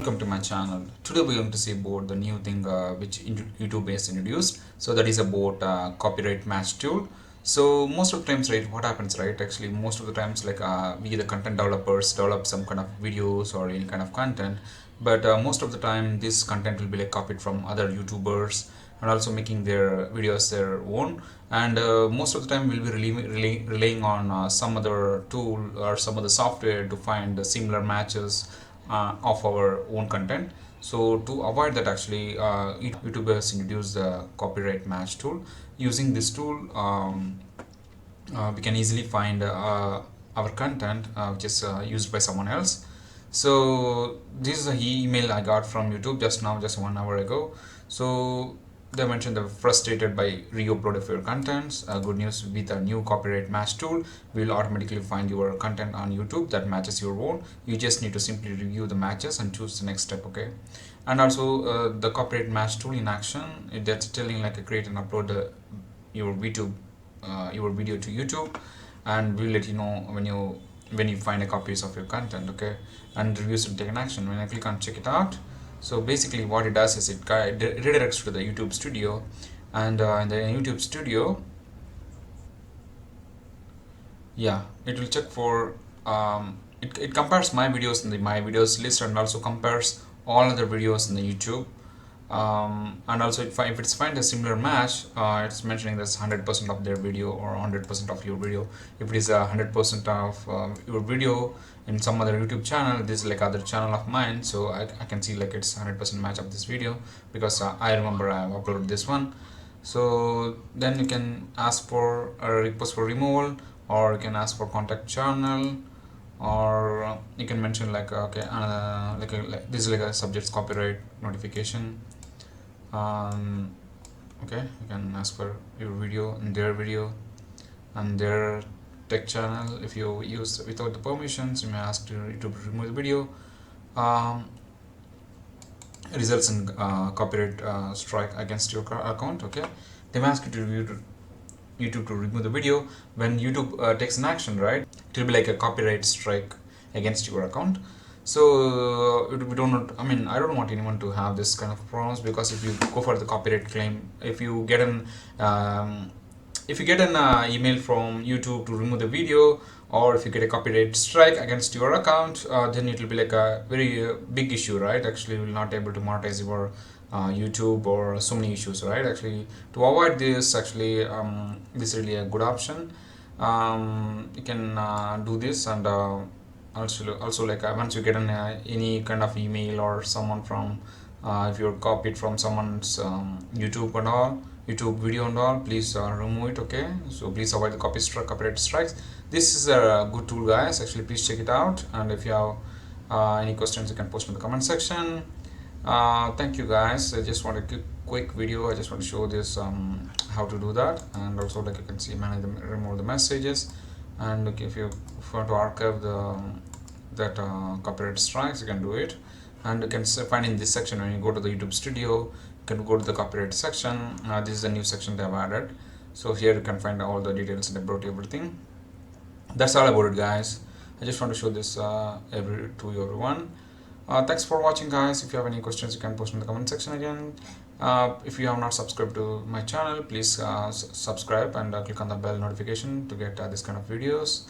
welcome to my channel. Today we're going to see about the new thing which YouTube has introduced. So that is about copyright match tool. So most of the times, right, what happens, right, actually most of the times, like we the content developers develop some kind of videos or any kind of content, but most of the time this content will be like copied from other YouTubers and also making their videos their own, and most of the time we'll be relying on some other tool or some other software to find the similar matches of our own content. So to avoid that, actually YouTube has introduced the copyright match tool. Using this tool, we can easily find our content which is used by someone else. So this is the email I got from YouTube just now, just 1 hour ago. So they mentioned they're frustrated by re-upload of your contents. Good news, with a new copyright match tool, we will automatically find your content on YouTube that matches your own. You just need to simply review the matches and choose the next step, okay? And also the copyright match tool in action, that's telling like create and upload your video to YouTube, and we'll let you know when you find a copies of your content, okay? And reviews will take an action. When I click on check it out, so basically what it does is it redirects to the YouTube studio, and in the YouTube studio, yeah, it will check for it compares my videos in the my videos list, and also compares all other videos in the YouTube, and also if it's find a similar match, it's mentioning that's 100% of their video or 100% of your video. If it is 100% of your video in some other YouTube channel, this is like other channel of mine, so I can see like it's 100% match of this video, because I remember I have uploaded this one. So then you can ask for a request for removal, or you can ask for contact channel, or you can mention like okay, like this is like a subject's copyright notification. Okay, you can ask for your video and their tech channel. If you use without the permissions, you may ask to remove the video. Results in copyright strike against your account, okay? They may ask you to YouTube to remove the video. When YouTube takes an action, right, it will be like a copyright strike against your account. So we don't, I mean, I don't want anyone to have this kind of problems, because if you go for the copyright claim, if you get an email from YouTube to remove the video, or if you get a copyright strike against your account, then it will be like a very big issue, right? Actually, you will not able to monetize your YouTube, or so many issues, right? Actually, to avoid this, actually this is really a good option. You can do this, and also like once you get any kind of email or someone from if you're copied from someone's YouTube and all, YouTube video and all, please remove it, okay? So please avoid the copyright strikes. This is a good tool, guys. Actually, please check it out, and if you have any questions, you can post in the comment section. Thank you, guys. I just want a quick video. I just want to show this how to do that, and also like you can see remove the messages, and look, if you want to archive that copyright strikes, you can do it. And you can find in this section, when you go to the YouTube studio, you can go to the copyright section. This is a new section they have added, so here you can find all the details about everything. That's all about it, guys. I just want to show this to everyone. Thanks for watching, guys. If you have any questions, you can post in the comment section again. If you have not subscribed to my channel, please subscribe and click on the bell notification to get this kind of videos.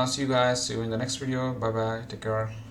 See you guys. See you in the next video. Bye bye. Take care.